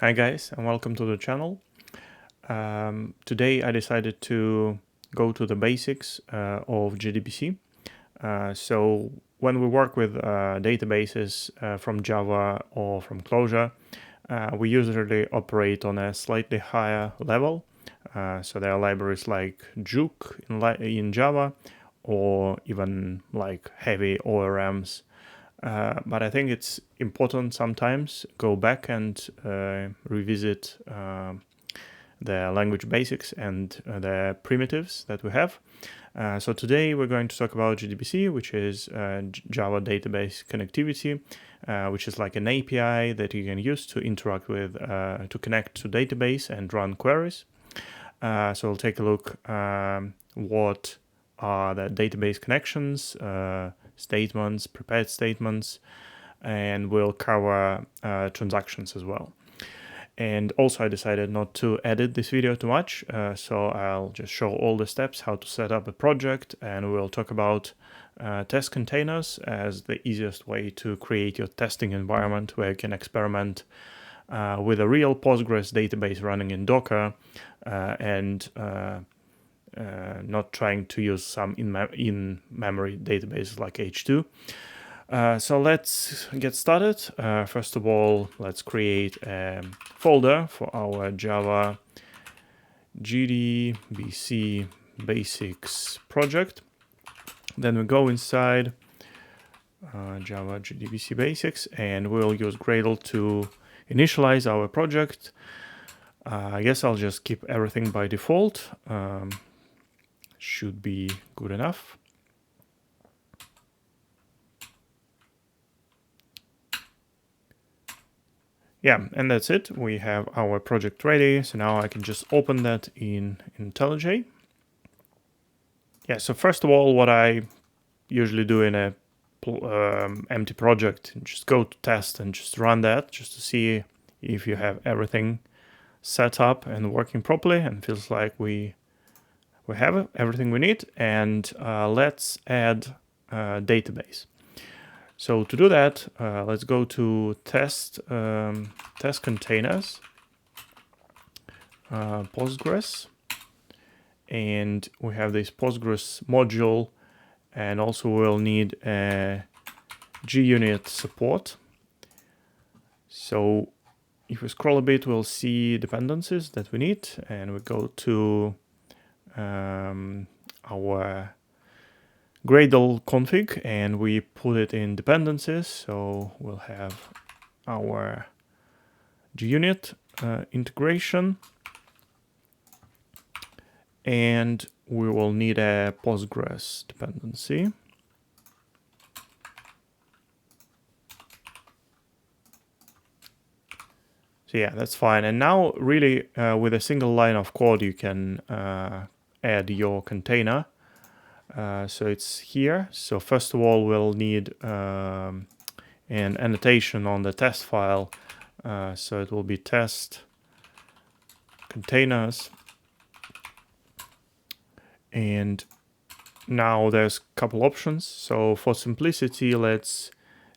Hi guys, and welcome to the channel. Today I decided to go to the basics of JDBC. So when we work with databases from Java or from Clojure, we usually operate on a slightly higher level. So there are libraries like Juke in Java, or even like heavy ORMs. But I think it's important sometimes go back and revisit the language basics and the primitives that we have. So today we're going to talk about JDBC, which is Java Database Connectivity, which is like an API that you can use to interact with, to connect to database and run queries. So we'll take a look what are the database connections, statements, prepared statements, and we'll cover transactions as well. And also I decided not to edit this video too much, so I'll just show all the steps how to set up a project, and we'll talk about test containers as the easiest way to create your testing environment where you can experiment with a real Postgres database running in Docker and not trying to use some in-memory databases like H2. So let's get started. First of all, let's create a folder for our Java JDBC basics project. Then we go inside Java JDBC basics, and we'll use Gradle to initialize our project. I guess I'll just keep everything by default. Should be good enough. Yeah, and that's it. We have our project ready. So now I can just open that in IntelliJ. Yeah, so first of all, what I usually do in a empty project, just go to test and just run that just to see if you have everything set up and working properly, and feels like we have everything we need. And let's add a database. So to do that, let's go to TestContainers, Postgres, and we have this Postgres module, and also we'll need a JUnit support. So if we scroll a bit, we'll see dependencies that we need, and we go to our Gradle config and we put it in dependencies. So we'll have our JUnit integration, and we will need a Postgres dependency. So yeah, that's fine. And now really with a single line of code, you can add your container. So it's here. So first of all, we'll need an annotation on the test file. So it will be test containers. And now there's a couple options. So for simplicity, let's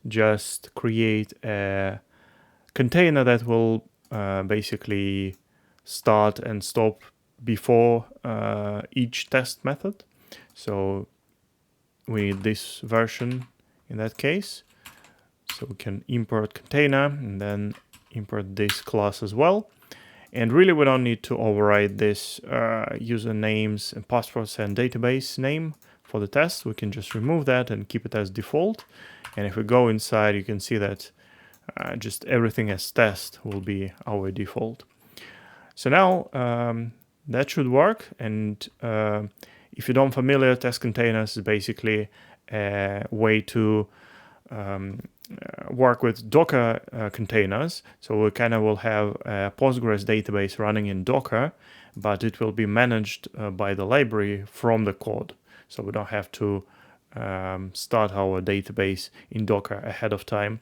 just create a container that will basically start and stop before each test method. So we need this version in that case. So we can import container and then import this class as well. And really we don't need to override this usernames and passwords and database name for the test. We can just remove that and keep it as default. And if we go inside, you can see that just everything as test will be our default. So now that should work. And if you don't familiar, test containers is basically a way to work with Docker containers. So we kind of will have a Postgres database running in Docker, but it will be managed by the library from the code. So we don't have to start our database in Docker ahead of time.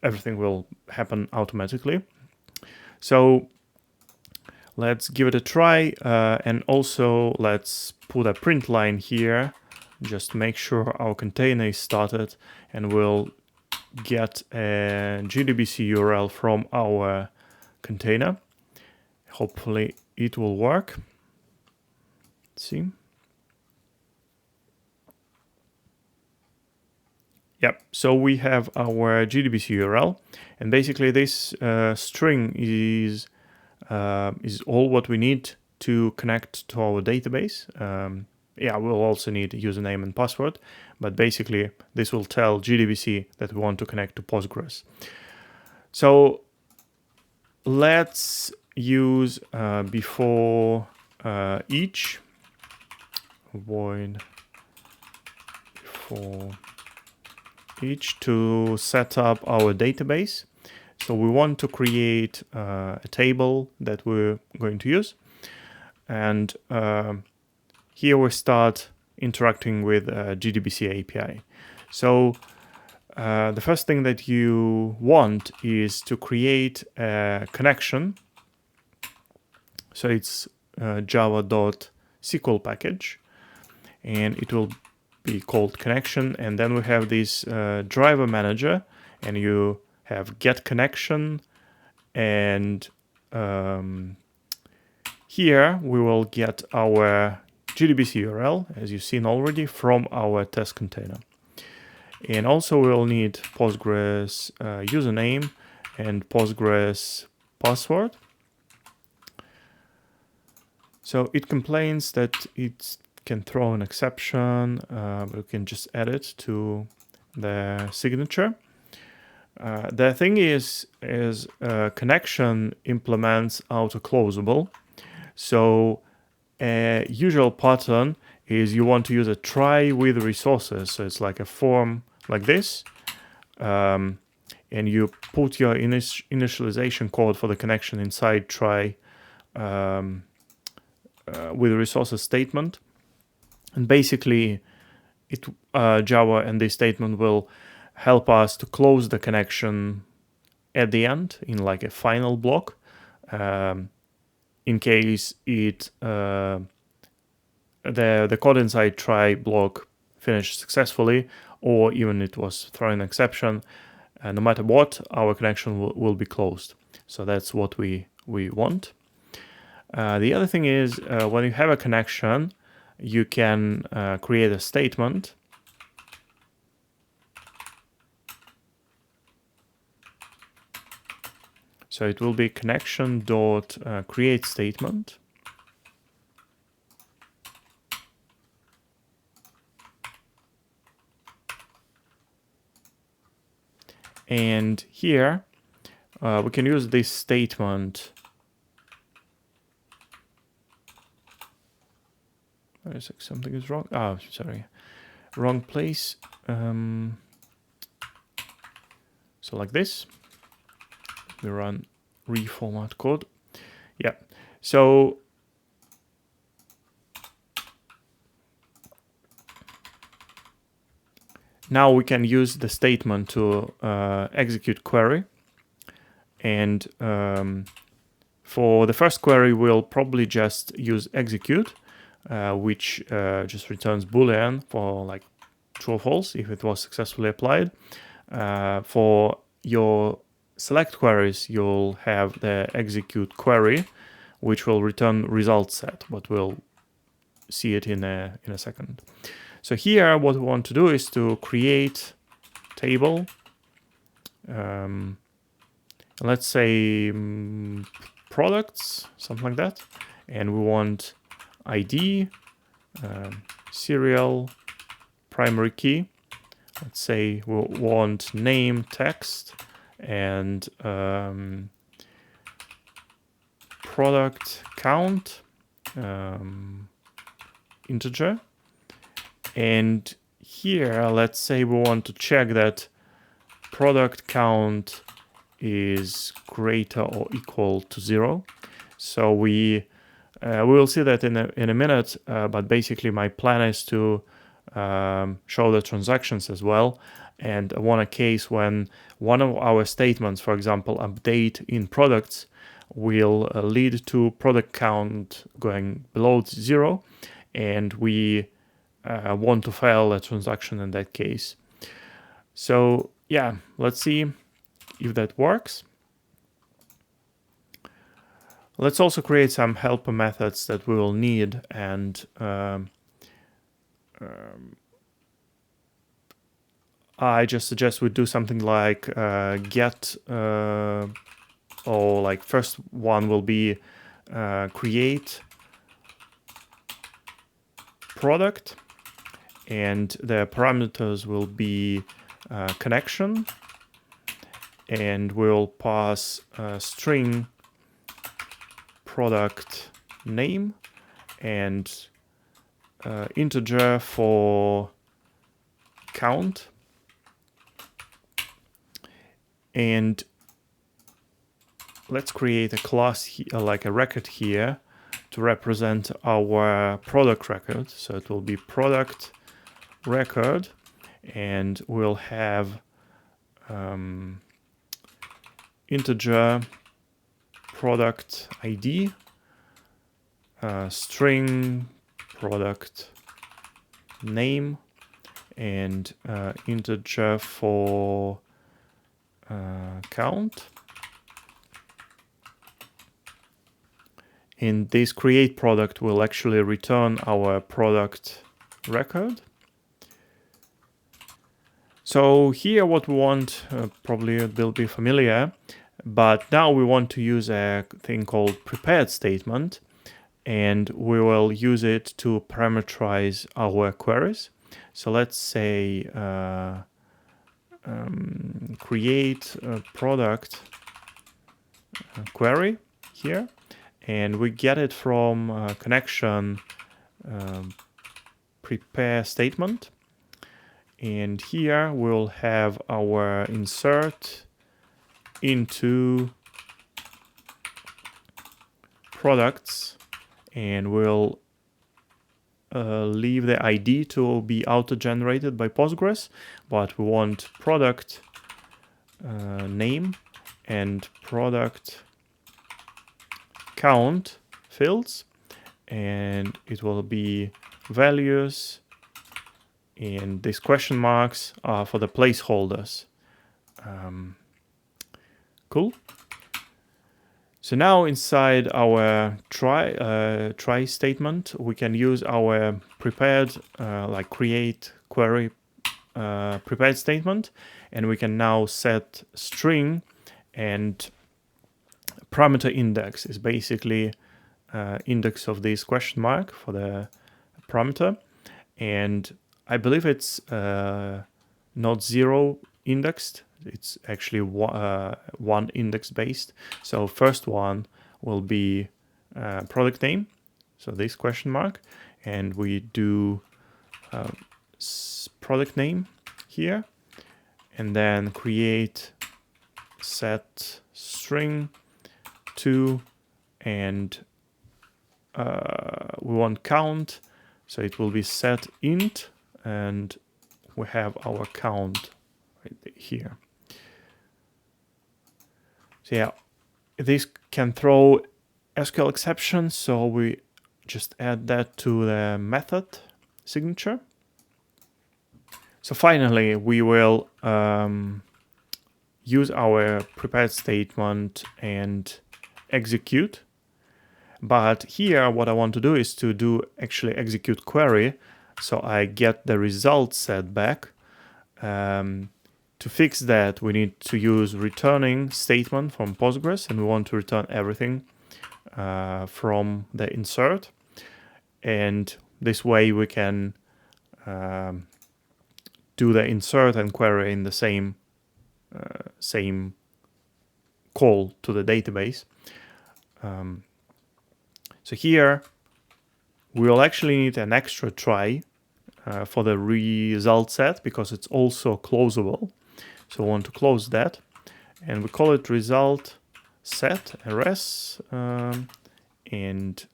Everything will happen automatically. So let's give it a try, and also let's put a print line here. Just make sure our container is started, and we'll get a JDBC URL from our container. Hopefully it will work. Let's see. Yep, so we have our JDBC URL, and basically this string is all what we need to connect to our database. Yeah, we'll also need a username and password, but basically this will tell JDBC that we want to connect to Postgres. So let's use before each void before each to set up our database. So we want to create a table that we're going to use, and here we start interacting with JDBC API. So the first thing that you want is to create a connection. So it's Java.SQL package, and it will be called connection. And then we have this driver manager, and you have get connection, and here we will get our JDBC URL, as you've seen already, from our test container. And also we'll need Postgres username and Postgres password. So it complains that it can throw an exception, but we can just add it to the signature. The thing is connection implements auto-closable. So a usual pattern is you want to use a try with resources. So it's like a form like this. And you put your initialization code for the connection inside try with resources statement. And basically, Java and this statement will help us to close the connection at the end in like a final block. In case it the code inside try block finished successfully, or even it was throwing an exception, no matter what, our connection will be closed. So that's what we want. The other thing is when you have a connection, you can create a statement. So it will be connection.create statement. And here we can use this statement. Something is wrong. Oh, sorry, wrong place. So like this. We run reformat code. Yeah. So now we can use the statement to execute query. And for the first query, we'll probably just use execute, which just returns Boolean for like true or false if it was successfully applied. For your select queries, you'll have the execute query, which will return result set, but we'll see it in a second. So here, what we want to do is to create table. Let's say products, something like that, and we want ID, serial, primary key. Let's say we want name, text, and product count, integer. And here, let's say we want to check that product count is greater or equal to 0. So we will see that in a minute, but basically my plan is to show the transactions as well. And I want a case when one of our statements, for example, update in products, will lead to product count going below 0, and we want to fail a transaction in that case. So yeah, let's see if that works. Let's also create some helper methods that we will need, and I just suggest we do something like get, or like first one will be create product, and the parameters will be connection, and we'll pass string product name and integer for count, and let's create a class like a record here to represent our product record. So it will be product record, and we'll have integer product ID, string product name, and integer for count. And this create product will actually return our product record. So here what we want, probably it will be familiar, but now we want to use a thing called prepared statement, and we will use it to parameterize our queries. So let's say create a product query here, and we get it from connection prepare statement. And here we'll have our insert into products, and we'll leave the ID to be auto-generated by Postgres, but we want product name and product count fields, and it will be values, and these question marks are for the placeholders. Cool. So now inside our try statement, we can use our prepared like create query prepared statement, and we can now set string, and parameter index is basically index of this question mark for the parameter, and I believe it's not 0 indexed. It's actually one index based. So first one will be product name, so this question mark, and we do product name here, and then create set string to, and we want count, so it will be set int, and we have our count right here. So yeah, this can throw SQL exceptions, so we just add that to the method signature. So finally, we will use our prepared statement and execute. But here, what I want to do is to do actually execute query. So I get the result set back. To fix that, we need to use returning statement from Postgres, and we want to return everything from the insert. And this way we can do the insert and query in the same call to the database. So here we will actually need an extra try for the result set, because it's also closable. So we want to close that, and we call it result set rs, and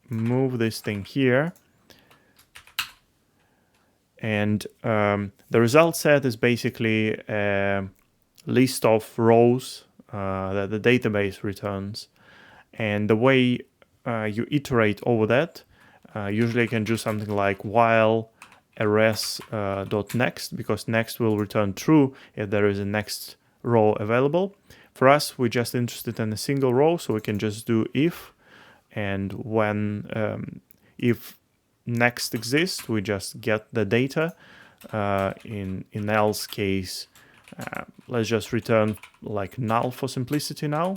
move this thing here. And the result set is basically a list of rows that the database returns. And the way you iterate over that, usually you can do something like while rs.next, because next will return true if there is a next row available. For us, we're just interested in a single row, so we can just do if, and when if next exists, we just get the data. In else case, let's just return like null for simplicity now.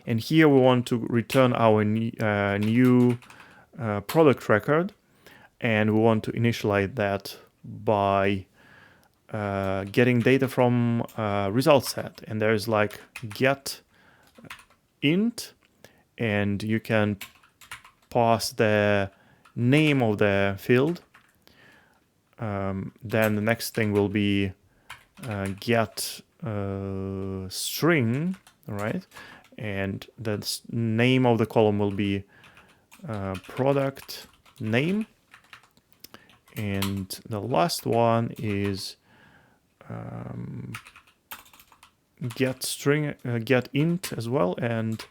And here we want to return our new product record, and we want to initialize that by getting data from result set. And there's like get int, and you can pass the name of the field. Then the next thing will be get string, right? And the name of the column will be product name. And the last one is get string, get int as well, and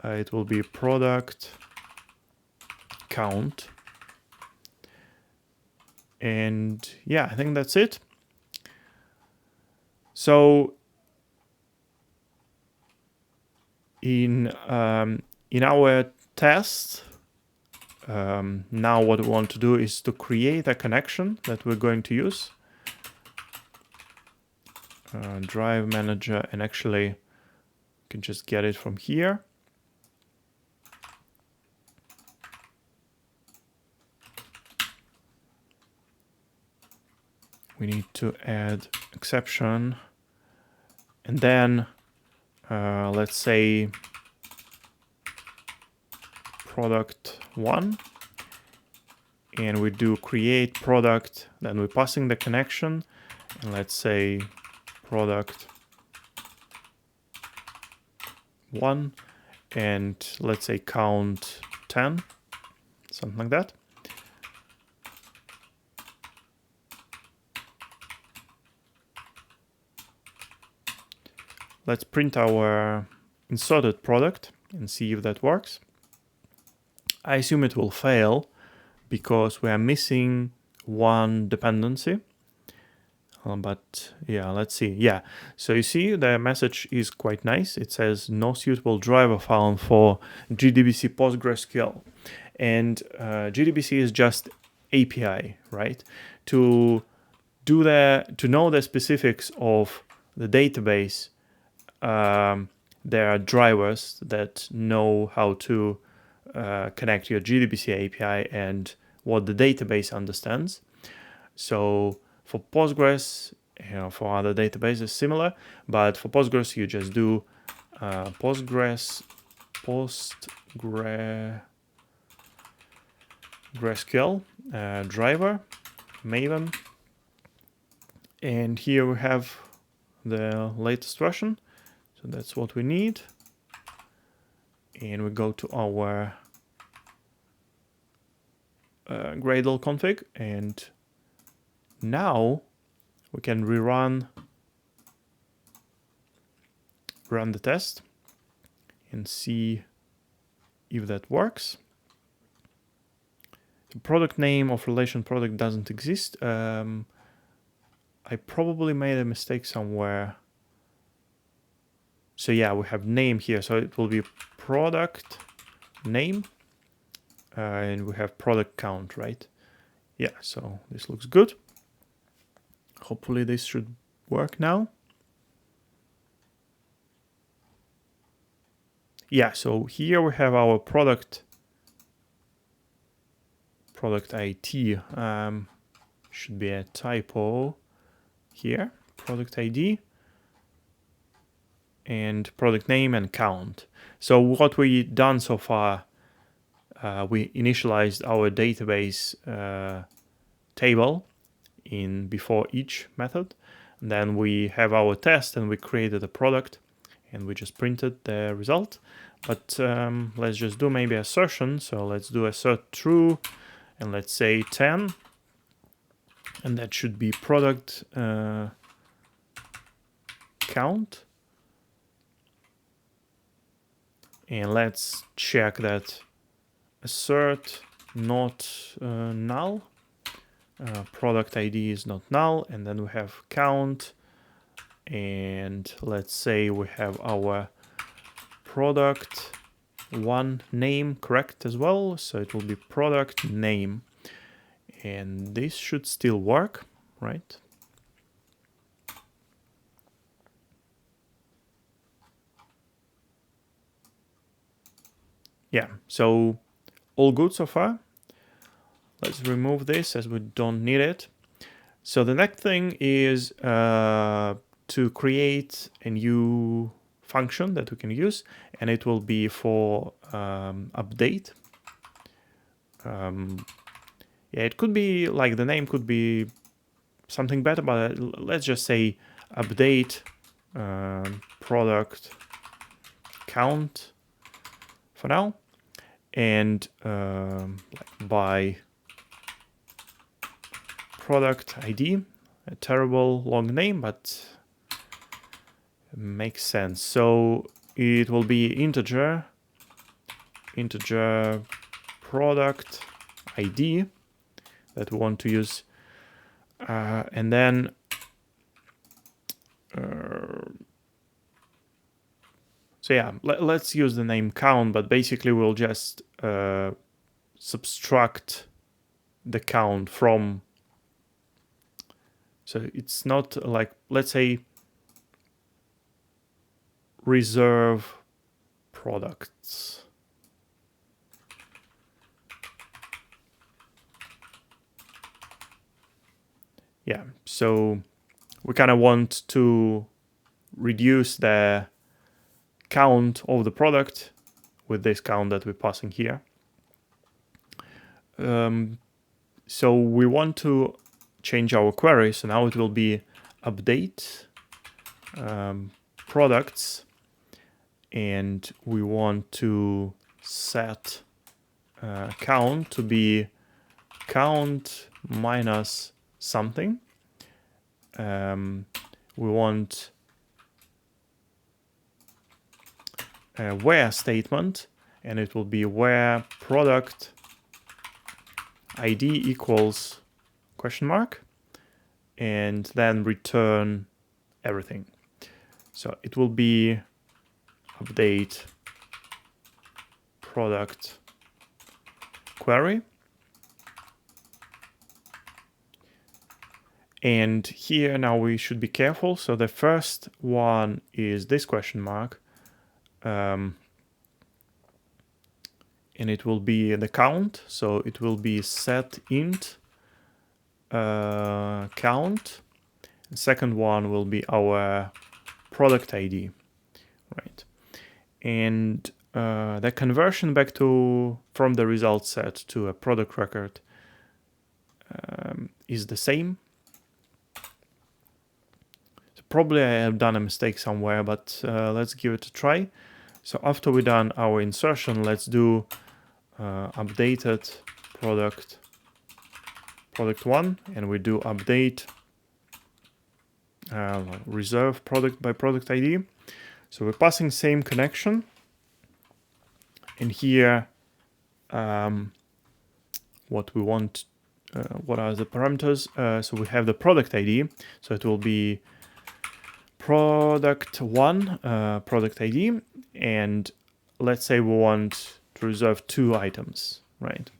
it will be product count. And yeah, I think that's it. So in our test, now what we want to do is to create a connection that we're going to use. Drive manager, and actually you can just get it from here. We need to add exception, and then let's say product 1, and we do create product, then we're passing the connection, and let's say product 1, and let's say count 10, something like that. Let's print our inserted product and see if that works. I assume it will fail because we are missing one dependency. But yeah, let's see. Yeah, so you see the message is quite nice. It says no suitable driver found for JDBC PostgreSQL. And JDBC is just API, right? To know the specifics of the database, there are drivers that know how to connect your JDBC API and what the database understands. So for Postgres, for other databases similar, but for Postgres you just do PostgreSQL driver Maven, and here we have the latest version. So that's what we need. And we go to our Gradle config, and now we can run the test and see if that works. The product name of relation product doesn't exist. I probably made a mistake somewhere. So yeah, we have name here, so it will be product name, and we have product count, right? Yeah, so this looks good. Hopefully this should work now. Yeah, so here we have our product ID. Should be a typo here, product ID, and product name and count. So what we done so far, we initialized our database table before each method. And then we have our test, and we created a product, and we just printed the result. But let's just do maybe assertion. So let's do assert true, and let's say 10, and that should be product count. And let's check that assert not null. Product ID is not null, and then we have count, and let's say we have our product one name correct as well, so it will be product name, and this should still work, right? Yeah, so all good so far. Let's remove this as we don't need it. So the next thing is to create a new function that we can use, and it will be for update. Yeah, it could be like the name could be something better, but let's just say update product count for now, and like by product ID, a terrible long name, but it makes sense. So it will be integer product ID that we want to use, and then so yeah, let's use the name count, but basically we'll just subtract the count from. So it's not like, let's say, reserve products. Yeah, so we kind of want to reduce the count of the product with this count that we're passing here. So we want to change our query. So now it will be update products, and we want to set count to be count minus something. We want a where statement, and it will be where product ID equals question mark, and then return everything. So it will be update product query. And here now we should be careful. So the first one is this question mark. And it will be the count. So it will be set int count. The second one will be our product ID, right? And the conversion back to from the result set to a product record is the same. So probably I have done a mistake somewhere, but let's give it a try. So after we've done our insertion, let's do updated product one, and we do update reserve product by product ID. So we're passing same connection, and here what we want, what are the parameters? So we have the product ID, so it will be product one product ID, and let's say we want to reserve 2 items, right?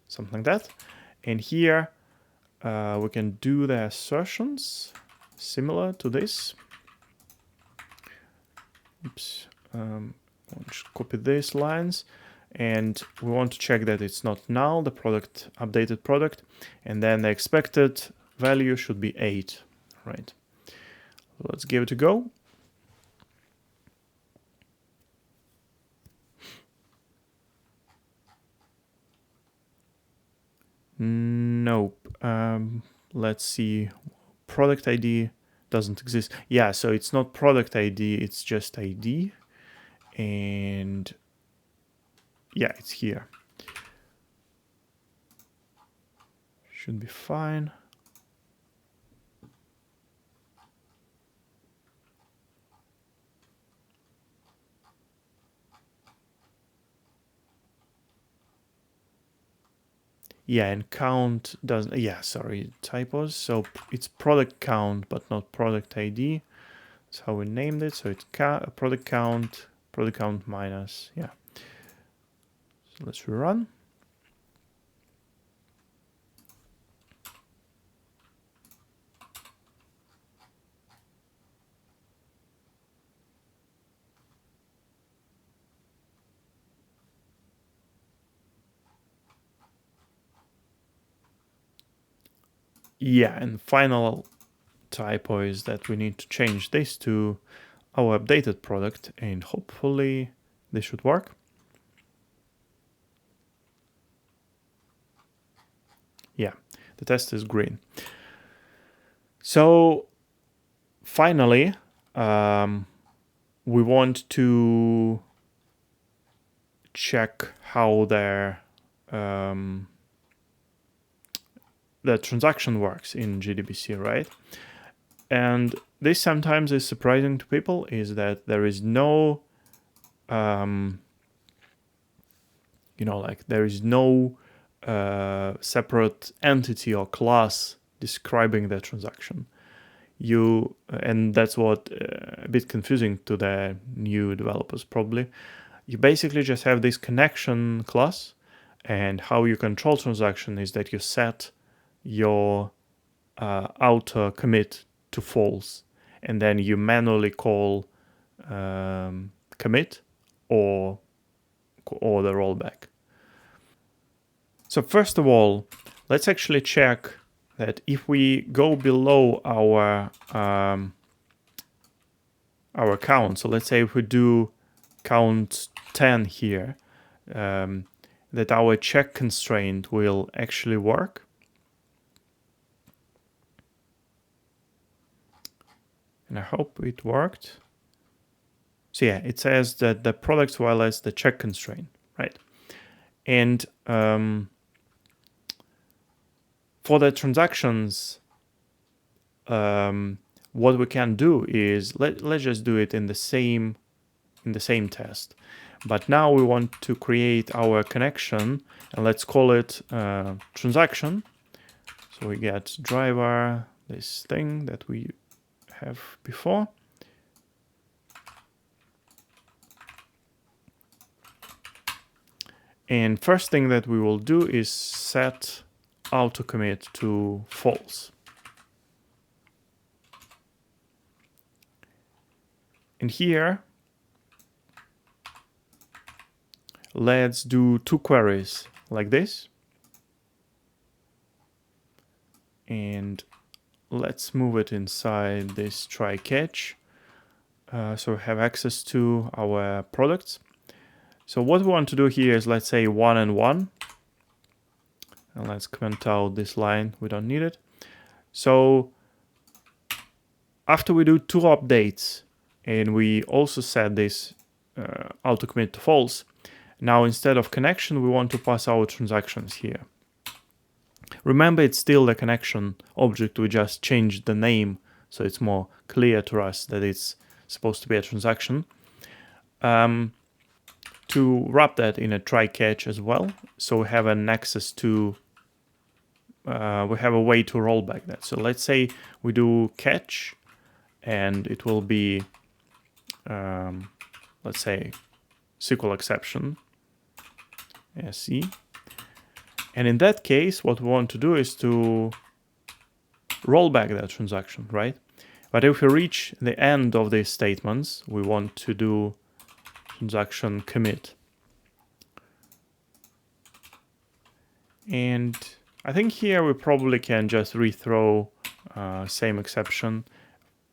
Something like that. And here we can do the assertions similar to this. Oops, I'll just copy these lines, and we want to check that it's not null, the product updated product, and then the expected value should be 8, right? Let's give it a go. Nope. Let's see. Product ID doesn't exist. Yeah, so it's not product ID, it's just ID. And yeah, it's here. Should be fine. Yeah, and count doesn't, yeah, sorry, typos. So it's product count, but not product ID. That's how we named it. So it's product count minus, yeah. So let's rerun. Yeah, and final typo is that we need to change this to our updated product, and hopefully this should work. Yeah, the test is green. So finally, we want to check how the transaction works in JDBC, right? And this sometimes is surprising to people, is that there is no, there is no separate entity or class describing the transaction. And that's what a bit confusing to the new developers probably. You basically just have this connection class, and how you control transaction is that you set your outer commit to false, and then you manually call commit or the rollback. So first of all, let's actually check that if we go below our count. So let's say if we do count 10 here, that our check constraint will actually work. And I hope it worked. So yeah, it says that the product violates the check constraint, right? And for the transactions, what we can do is let's just do it in the same test. But now we want to create our connection, and let's call it transaction. So we get driver, this thing that we have before. And first thing that we will do is set auto commit to false. And here, let's do 2 queries like this. And let's move it inside this try catch. So we have access to our products. So what we want to do here is, let's say 1 and 1. And let's comment out this line. We don't need it. So after we do 2 updates, and we also set this auto commit to false, now instead of connection, we want to pass our transactions here. Remember, it's still the connection object. We just changed the name so it's more clear to us that it's supposed to be a transaction. To wrap that in a try catch as well, so we have an access to, we have a way to roll back that. So let's say we do catch, and it will be, let's say, SQL exception, SE. And in that case, what we want to do is to roll back that transaction, right? But if we reach the end of these statements, we want to do transaction commit. And I think here we probably can just rethrow same exception.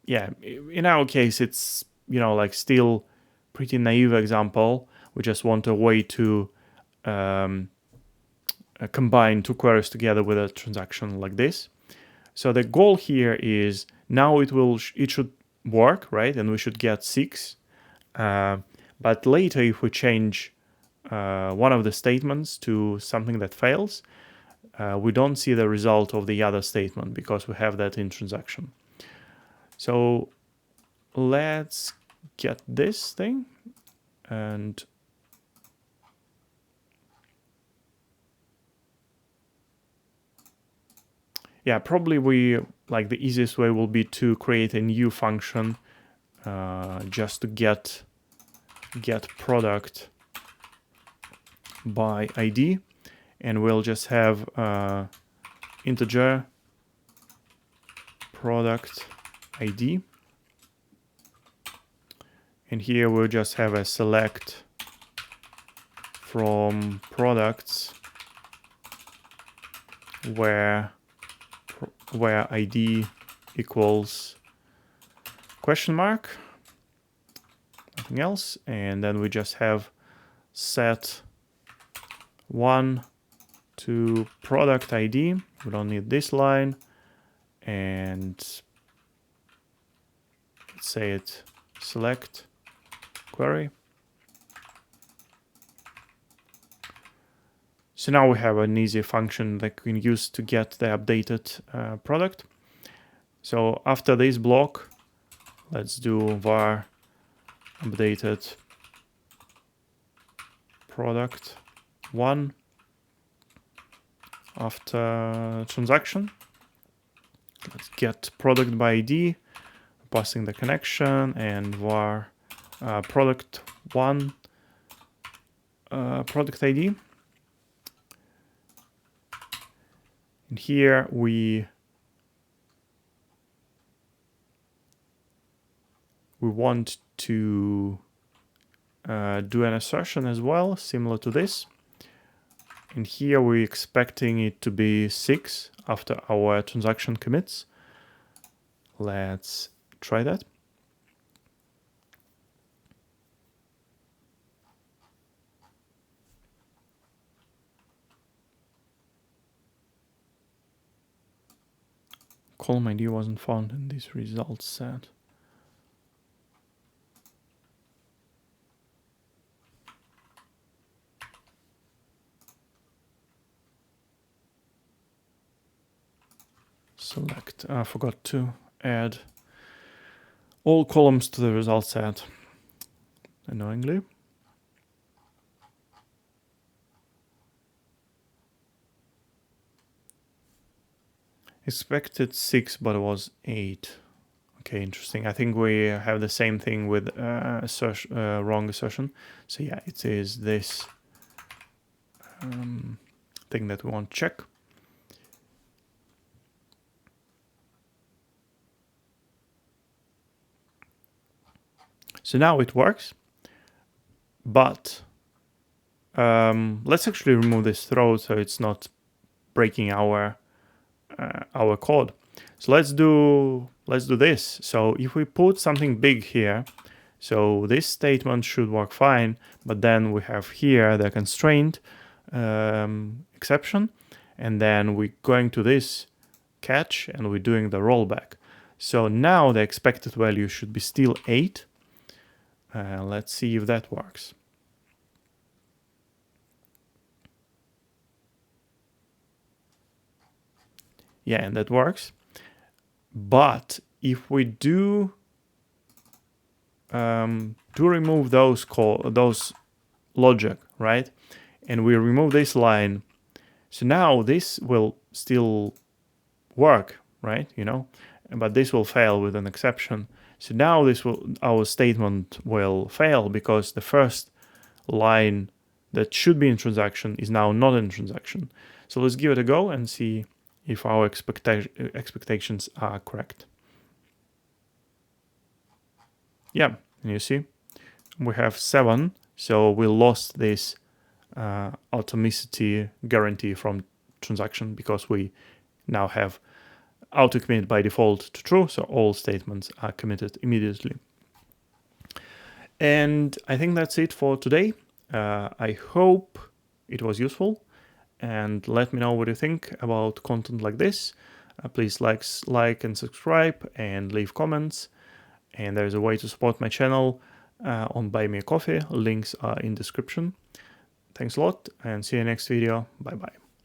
Yeah, in our case, it's, like still pretty naive example. We just want a way to combine 2 queries together with a transaction like this. So the goal here is now it should work, right? And we should get 6. But later, if we change one of the statements to something that fails, we don't see the result of the other statement because we have that in transaction. So let's get this thing, and Yeah, probably the easiest way will be to create a new function just to get product by ID, and we'll just have integer product ID, and here we'll just have a select from products where ID equals question mark, nothing else, and then we just have set 1 to product ID. We don't need this line, and let's say it select query. So now we have an easy function that we can use to get the updated product. So after this block, let's do var updated product 1 after transaction. Let's get product by ID, passing the connection, and var product 1 product ID. And here we want to do an assertion as well, similar to this. And here we're expecting it to be 6 after our transaction commits. Let's try that. Column ID wasn't found in this result set. Select, I forgot to add all columns to the result set, annoyingly. Expected 6, but it was 8. Okay, interesting. I think we have the same thing with wrong assertion. So yeah, it is this thing that we want to check. So now it works, but let's actually remove this throw so it's not breaking our code. So let's do this. So if we put something big here, so this statement should work fine, but then we have here the constraint exception, and then we're going to this catch and we're doing the rollback. So now the expected value should be still 8. Let's see if that works. Yeah, and that works. But if we do remove those logic, right, and we remove this line, so now this will still work, right? But this will fail with an exception. So now our statement will fail because the first line that should be in transaction is now not in transaction. So let's give it a go and see if our expectations are correct. Yeah, and you see, we have 7, so we lost this atomicity guarantee from transaction because we now have auto commit by default to true, so all statements are committed immediately. And I think that's it for today. I hope it was useful, and let me know what you think about content like this. Please like and subscribe and leave comments. And there's a way to support my channel on Buy Me a Coffee. Links are in description. Thanks a lot and see you next video. Bye bye.